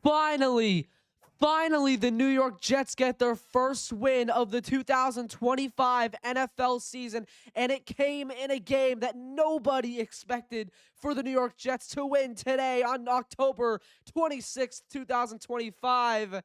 Finally, finally, the New York Jets get their first win of the 2025 NFL season, and it came in a game that nobody expected for the New York Jets to win today on October 26th, 2025.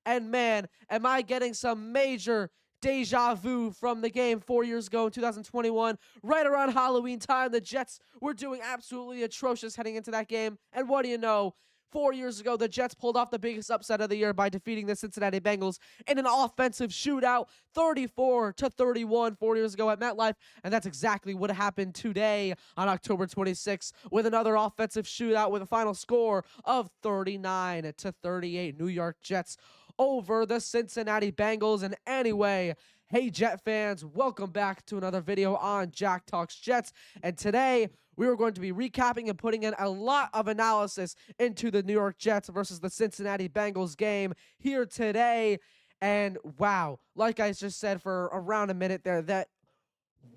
And man, am I getting some major deja vu from the game 4 years ago in 2021. Right around Halloween time, the Jets were doing absolutely atrocious heading into that game. And what do you know? 4 years ago, the Jets pulled off the biggest upset of the year by defeating the Cincinnati Bengals in an offensive shootout, 34-31, 4 years ago at MetLife. And that's exactly what happened today on October 26th with another offensive shootout with a final score of 39-38. New York Jets over the Cincinnati Bengals. And anyway, hey Jet fans, welcome back to another video on Jack Talks Jets. And today we are going to be recapping and putting in a lot of analysis into the New York Jets versus the Cincinnati Bengals game here today. And wow, like I just said for around a minute there, that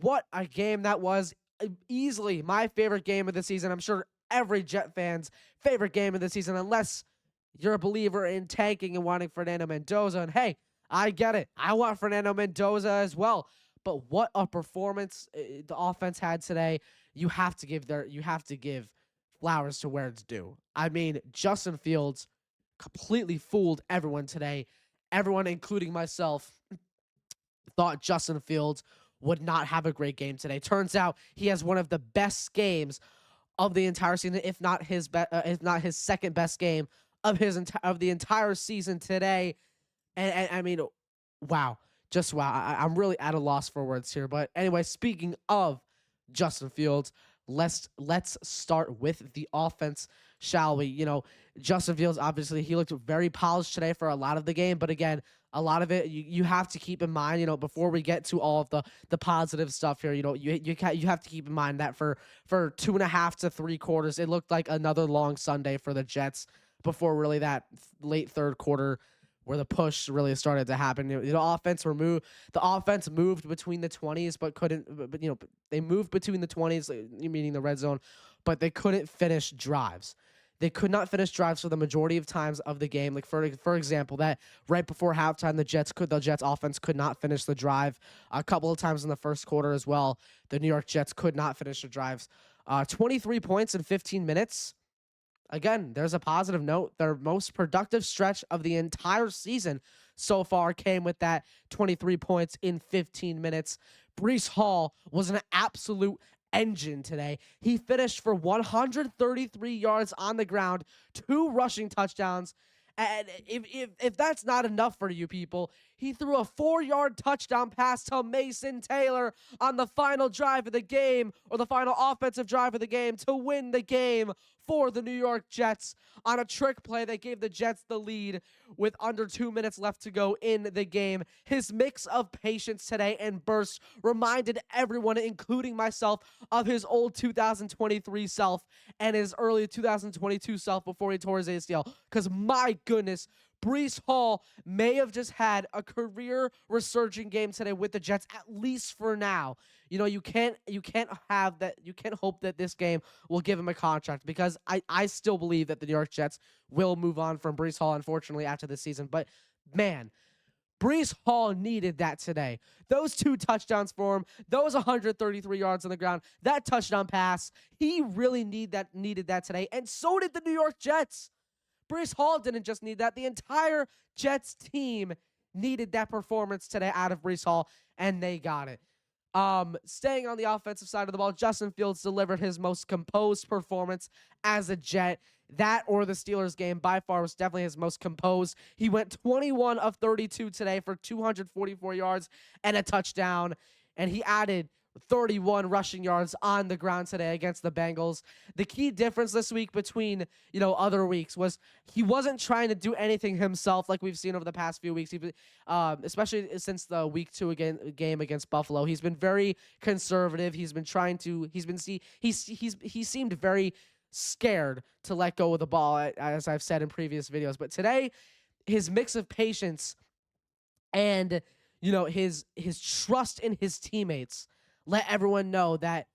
what a game that was. Easily my favorite game of the season. I'm sure every Jet fan's favorite game of the season, unless you're a believer in tanking and wanting Fernando Mendoza. And hey, I get it. I want Fernando Mendoza as well. But what a performance the offense had today. You have to give flowers to where it's due. I mean, Justin Fields completely fooled everyone today. Everyone, including myself, thought Justin Fields would not have a great game today. Turns out he has one of the best games of the entire season, if not his second best game of the entire season today. And I mean, wow, just wow. I'm really at a loss for words here. But anyway, speaking of Justin Fields, let's start with the offense, shall we? You know, Justin Fields, obviously he looked very polished today for a lot of the game, but again, a lot of it you have to keep in mind, you know, before we get to all of the positive stuff here. You know, you have to keep in mind that for 2.5 to 3 quarters, it looked like another long Sunday for the Jets before really that late third quarter where the push really started to happen. The offense moved between the 20s, but couldn't. But you know, they moved between the 20s, meaning the red zone, but they couldn't finish drives. They could not finish drives for the majority of times of the game. Like for example, that right before halftime, the Jets offense could not finish the drive. A couple of times in the first quarter as well, the New York Jets could not finish the drives. 23 points in 15 minutes. Again, there's a positive note. Their most productive stretch of the entire season so far came with that 23 points in 15 minutes. Breece Hall was an absolute engine today. He finished for 133 yards on the ground, 2 rushing touchdowns. And if that's not enough for you people, he threw a 4-yard touchdown pass to Mason Taylor on the final drive of the game, or the final offensive drive of the game, to win the game for the New York Jets on a trick play that gave the Jets the lead with under 2 minutes left to go in the game. His mix of patience today and burst reminded everyone, including myself, of his old 2023 self and his early 2022 self before he tore his ACL. Because my goodness, Breece Hall may have just had a career resurging game today with the Jets, at least for now. You know, you can't have that. You can't hope that this game will give him a contract, because I still believe that the New York Jets will move on from Breece Hall, unfortunately, after this season. But man, Breece Hall needed that today. Those 2 touchdowns for him, those 133 yards on the ground, that touchdown pass, he really needed that today. And so did the New York Jets. Breece Hall didn't just need that. The entire Jets team needed that performance today out of Breece Hall, and they got it. Staying on the offensive side of the ball, Justin Fields delivered his most composed performance as a Jet. That or the Steelers game by far was definitely his most composed. He went 21 of 32 today for 244 yards and a touchdown, and he added 31 rushing yards on the ground today against the Bengals. The key difference this week between, you know, other weeks was he wasn't trying to do anything himself like we've seen over the past few weeks. Especially since the week 2 game against Buffalo, he's been very conservative. He seemed very scared to let go of the ball, as I've said in previous videos. But today, his mix of patience and, you know, his trust in his teammates let everyone know that,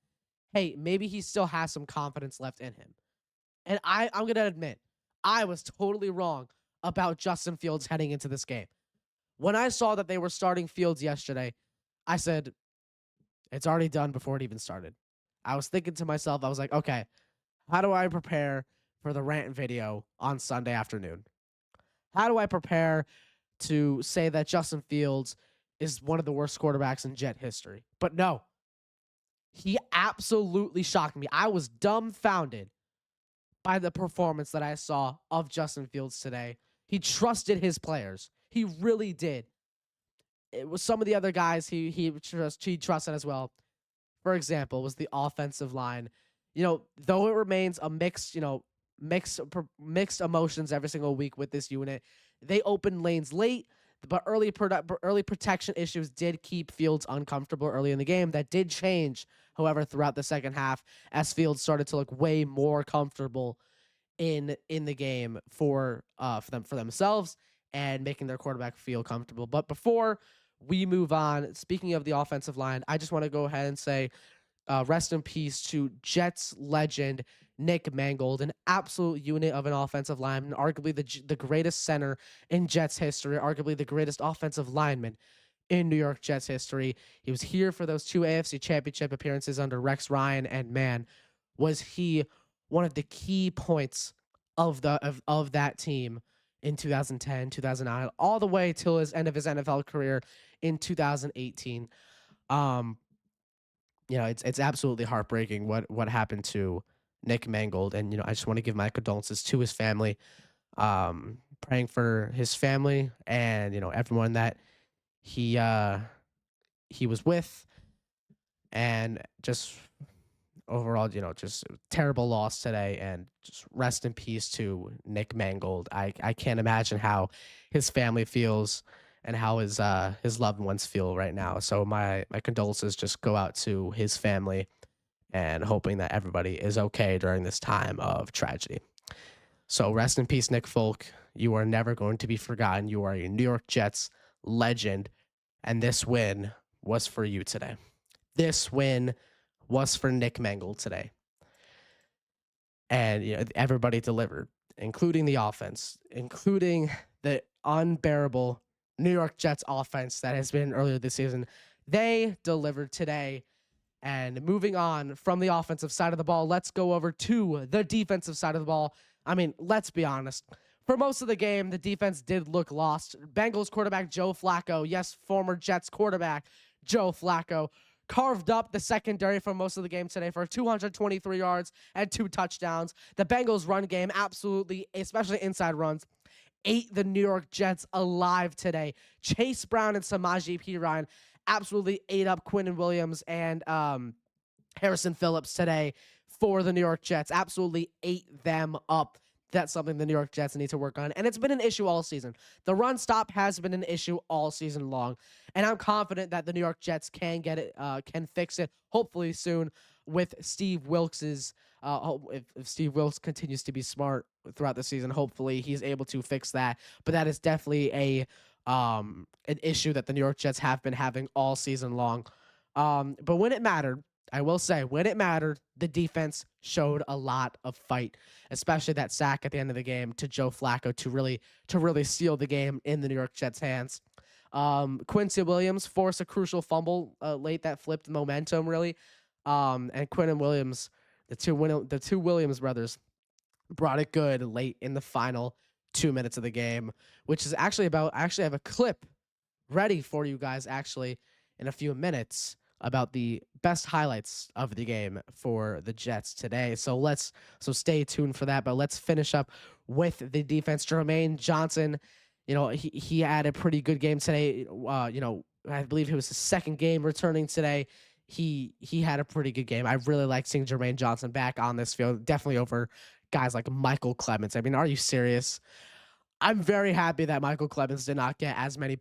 hey, maybe he still has some confidence left in him. And I'm going to admit, I was totally wrong about Justin Fields heading into this game. When I saw that they were starting Fields yesterday, I said, it's already done before it even started. I was thinking to myself, I was like, okay, how do I prepare for the rant video on Sunday afternoon? How do I prepare to say that Justin Fields is one of the worst quarterbacks in Jet history? But no, he absolutely shocked me. I was dumbfounded by the performance that I saw of Justin Fields today. He trusted his players. He really did. It was some of the other guys he trusted as well. For example, was the offensive line. Though it remains a mixed emotions every single week with this unit, they opened lanes late, but early protection issues did keep Fields uncomfortable early in the game. That did change, however, throughout the second half as Fields started to look way more comfortable in the game for themselves and making their quarterback feel comfortable. But before we move on, speaking of the offensive line, I just want to go ahead and say rest in peace to Jets legend Nick Mangold, an absolute unit of an offensive lineman, arguably the greatest center in Jets history, arguably the greatest offensive lineman in New York Jets history. He was here for those 2 AFC Championship appearances under Rex Ryan, and man, was he one of the key points of that team in 2010, 2009, all the way till his end of his NFL career in 2018. It's absolutely heartbreaking what happened to Nick Mangold, and I just want to give my condolences to his family. Praying for his family and everyone that he was with, and just overall, just terrible loss today, and just rest in peace to Nick Mangold. I can't imagine how his family feels and how his loved ones feel right now. So my condolences just go out to his family, and hoping that everybody is okay during this time of tragedy. So rest in peace, Nick Folk. You are never going to be forgotten. You are a New York Jets legend, and this win was for you today. This win was for Nick Mangold today. And everybody delivered, including the offense, including the unbearable New York Jets offense that has been earlier this season. They delivered today. And moving on from the offensive side of the ball, let's go over to the defensive side of the ball. I mean, let's be honest. For most of the game, the defense did look lost. Bengals quarterback Joe Flacco, yes, former Jets quarterback Joe Flacco, carved up the secondary for most of the game today for 223 yards and 2 touchdowns. The Bengals run game absolutely, especially inside runs, ate the New York Jets alive today. Chase Brown and Samaje Perine absolutely ate up Quinnen Williams and Harrison Phillips today for the New York Jets. Absolutely ate them up. That's something the New York Jets need to work on, and it's been an issue all season. The run stop has been an issue all season long, and I'm confident that the New York Jets can get it, can fix it, hopefully soon with Steve Wilks's. If Steve Wilks continues to be smart throughout the season, hopefully he's able to fix that. But that is definitely an issue that the New York Jets have been having all season long. But when it mattered, I will say, when it mattered, the defense showed a lot of fight, especially that sack at the end of the game to Joe Flacco to really seal the game in the New York Jets' hands. Quincy Williams forced a crucial fumble late that flipped momentum, really. And Quinnen Williams, the two Williams brothers, brought it good late in the final 2 minutes of the game, which is actually I actually have a clip ready for you guys actually in a few minutes about the best highlights of the game for the Jets today. So stay tuned for that, but let's finish up with the defense. Jermaine Johnson, he had a pretty good game today. I believe it was his second game returning today. He had a pretty good game. I really like seeing Jermaine Johnson back on this field, definitely over guys like Michael Clemens. I mean, are you serious? I'm very happy that Michael Clemens did not get as many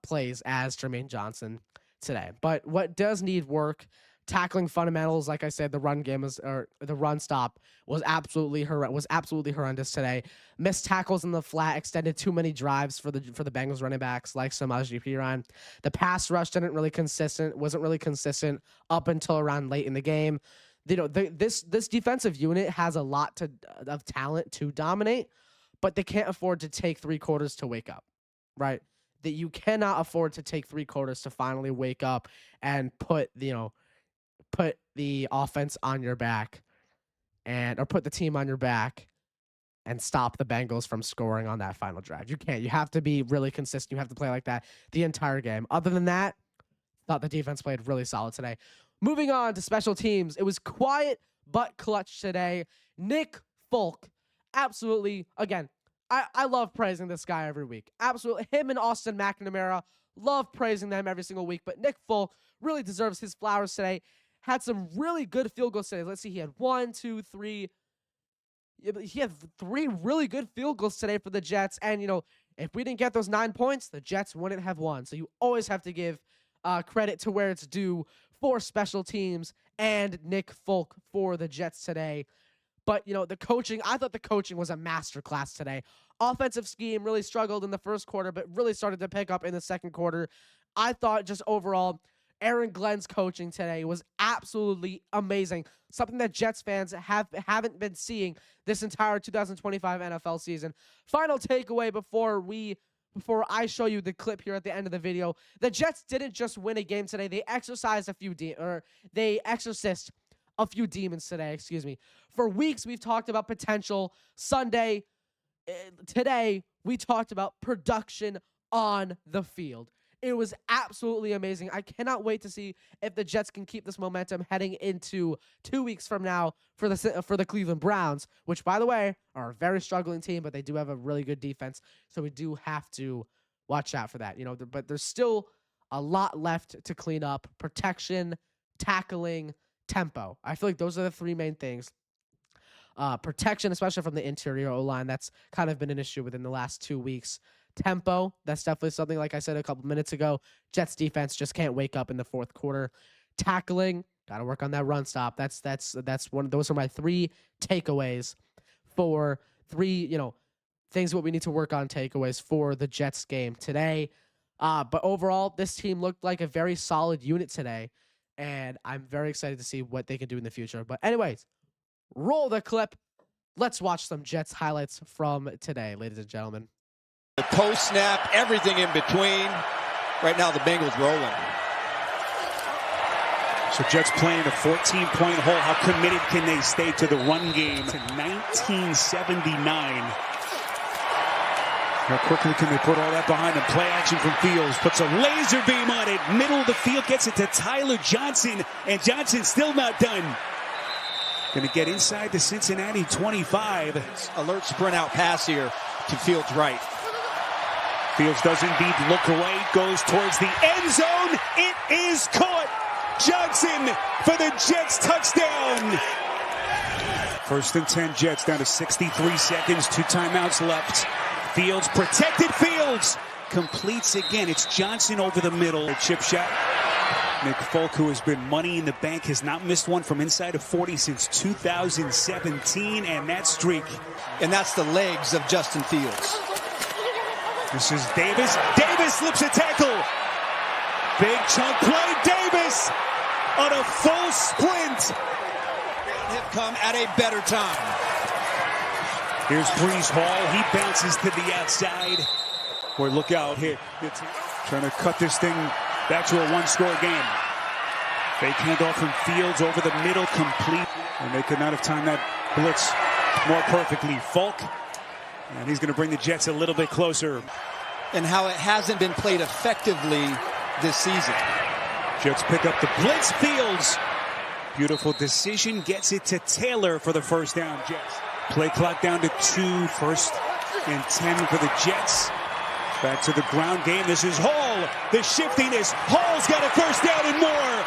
plays as Jermaine Johnson today. But what does need work, tackling fundamentals, like I said, the run game the run stop was absolutely horrendous today. Missed tackles in the flat, extended too many drives for the Bengals running backs like Samaje Perine. The pass rush wasn't really consistent up until around late in the game. This defensive unit has a lot of talent to dominate, but they can't afford to take 3 quarters to wake up, right? That you cannot afford to take 3 quarters to finally wake up and put the offense on your back or put the team on your back and stop the Bengals from scoring on that final drive. You can't. You have to be really consistent. You have to play like that the entire game. Other than that, thought the defense played really solid today. Moving on to special teams. It was quiet but clutch today. Nick Folk, absolutely, again, I love praising this guy every week. Absolutely. Him and Austin McNamara, love praising them every single week. But Nick Folk really deserves his flowers today. Had some really good field goals today. Let's see. He had 1, 2, 3. He had 3 really good field goals today for the Jets. And, if we didn't get those 9 points, the Jets wouldn't have won. So you always have to give credit to where it's due for special teams and Nick Folk for the Jets today. But, the coaching, I thought the coaching was a masterclass today. Offensive scheme really struggled in the first quarter, but really started to pick up in the second quarter. I thought just overall, Aaron Glenn's coaching today was absolutely amazing. Something that Jets fans haven't been seeing this entire 2025 NFL season. Final takeaway before I show you the clip here at the end of the video. The Jets didn't just win a game today. They exercised they exorcised a few demons today, excuse me. For weeks, we've talked about potential. Today, we talked about production on the field. It was absolutely amazing. I cannot wait to see if the Jets can keep this momentum heading into 2 weeks from now for the Cleveland Browns, which, by the way, are a very struggling team, but they do have a really good defense, so we do have to watch out for that. But there's still a lot left to clean up: protection, tackling, tempo. I feel like those are the 3 main things. Protection, especially from the interior O-line, that's kind of been an issue within the last 2 weeks. Tempo, that's definitely something, like I said a couple minutes ago. Jets defense just can't wake up in the fourth quarter. Tackling, got to work on that run stop. That's one. Those are my 3 takeaways for 3, things what we need to work on, takeaways for the Jets game today. But overall, this team looked like a very solid unit today, and I'm very excited to see what they can do in the future. But anyways, roll the clip. Let's watch some Jets highlights from today, ladies and gentlemen. The post snap, everything in between. Right now, the Bengals rolling. So Jets playing a 14-point hole. How committed can they stay to the run game? To 1979. How quickly can they put all that behind them? Play action from Fields. Puts a laser beam on it. Middle of the field. Gets it to Tyler Johnson. And Johnson still not done. Going to get inside the Cincinnati 25. Alert sprint out pass here to Fields right. Fields does indeed look away, goes towards the end zone. It is caught. Johnson for the Jets touchdown. 1st and 10 Jets, down to 63 seconds, 2 timeouts left. Fields, protected Fields, completes again. It's Johnson over the middle. A chip shot. Nick Folk, who has been money in the bank, has not missed one from inside of 40 since 2017, and that streak. And that's the legs of Justin Fields. This is Davis. Davis slips a tackle. Big chunk play. Davis on a full sprint. Have come at a better time. Here's Breece Hall. He bounces to the outside. Boy, look out here. Trying to cut this thing back to a 1-score game. Fake handoff from Fields over the middle, complete. And they could not have timed that blitz more perfectly. Folk. And he's going to bring the Jets a little bit closer. And how it hasn't been played effectively this season. Jets pick up the blitz. Fields. Beautiful decision. Gets it to Taylor for the first down. Jets. Play clock down to 2. 1st and 10 for the Jets. Back to the ground game. This is Hall. The shiftiness. Hall's got a first down and more.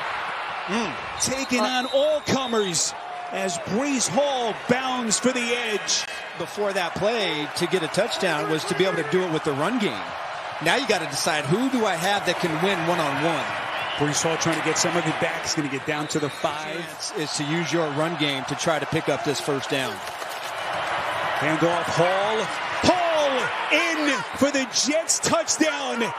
Taking on all comers as Breece Hall bounds for the edge. Before that play, to get a touchdown was to be able to do it with the run game. Now you got to decide, who do I have that can win one-on-one? Breece Hall trying to get some of it back. He's going to get down to the 5. Is to use your run game to try to pick up this first down. Handoff, Hall. Hall in for the Jets touchdown.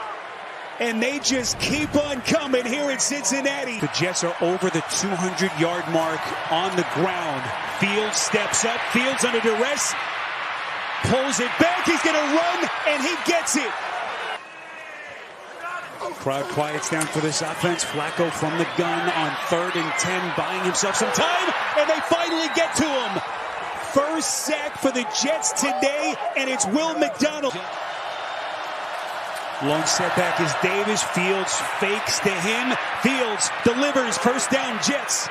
And they just keep on coming here in Cincinnati. The Jets are over the 200-yard mark on the ground. Fields steps up. Fields under duress. pulls it back. He's going to run, and he gets it. Crowd quiets down for this offense. Flacco from the gun on 3rd and 10, buying himself some time, and they finally get to him. First sack for the Jets today, and it's Will McDonald. Long setback is Davis. Fields fakes to him. Fields delivers. First down, Jets.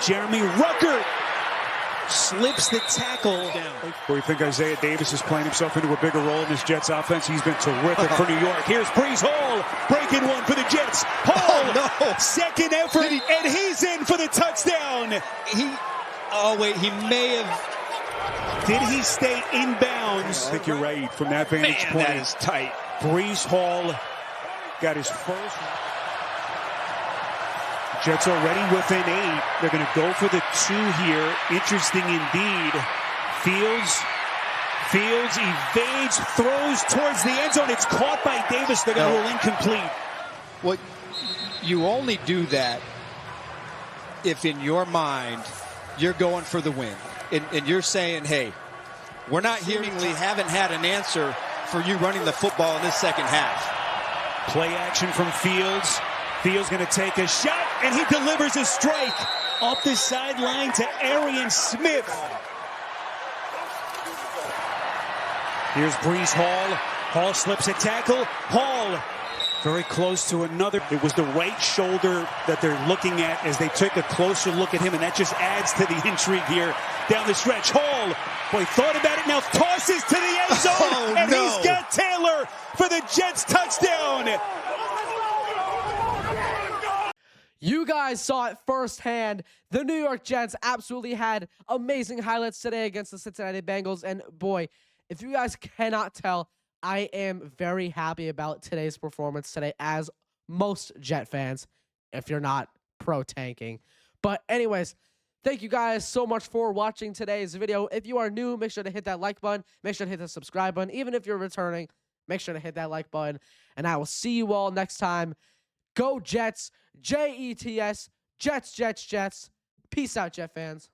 Jeremy Ruckert slips the tackle. Where you think Isaiah Davis is playing himself into a bigger role in this Jets offense? He's been terrific for New York. Here's Breece Hall, breaking one for the Jets. Hall, second effort, and he's in for the touchdown. He may have. Did he stay inbounds? I think you're right from that vantage point. That is tight. Breece Hall got his first. Jets already within 8. They're going to go for the 2 here. Interesting indeed. Fields evades, throws towards the end zone. It's caught by Davis. They're going to roll incomplete. Well, you only do that if in your mind you're going for the win. And you're saying, hey, we're not seemingly haven't had an answer for you running the football in this second half. Play action from Fields. Fields going to take a shot, and he delivers a strike off the sideline to Arian Smith. Here's Breece Hall. Hall slips a tackle. Hall very close to another. It was the right shoulder that they're looking at as they took a closer look at him, and that just adds to the intrigue here down the stretch. Hall, boy, thought about it, now tosses to the end zone, and he's got Taylor for the Jets touchdown. You guys saw it firsthand. The New York Jets absolutely had amazing highlights today against the Cincinnati Bengals. And boy, if you guys cannot tell, I am very happy about today's performance today, as most Jet fans, if you're not pro-tanking. But anyways, thank you guys so much for watching today's video. If you are new, make sure to hit that like button. Make sure to hit the subscribe button. Even if you're returning, make sure to hit that like button. And I will see you all next time. Go Jets. Jets. Jets, Jets, Jets. Peace out, Jet fans.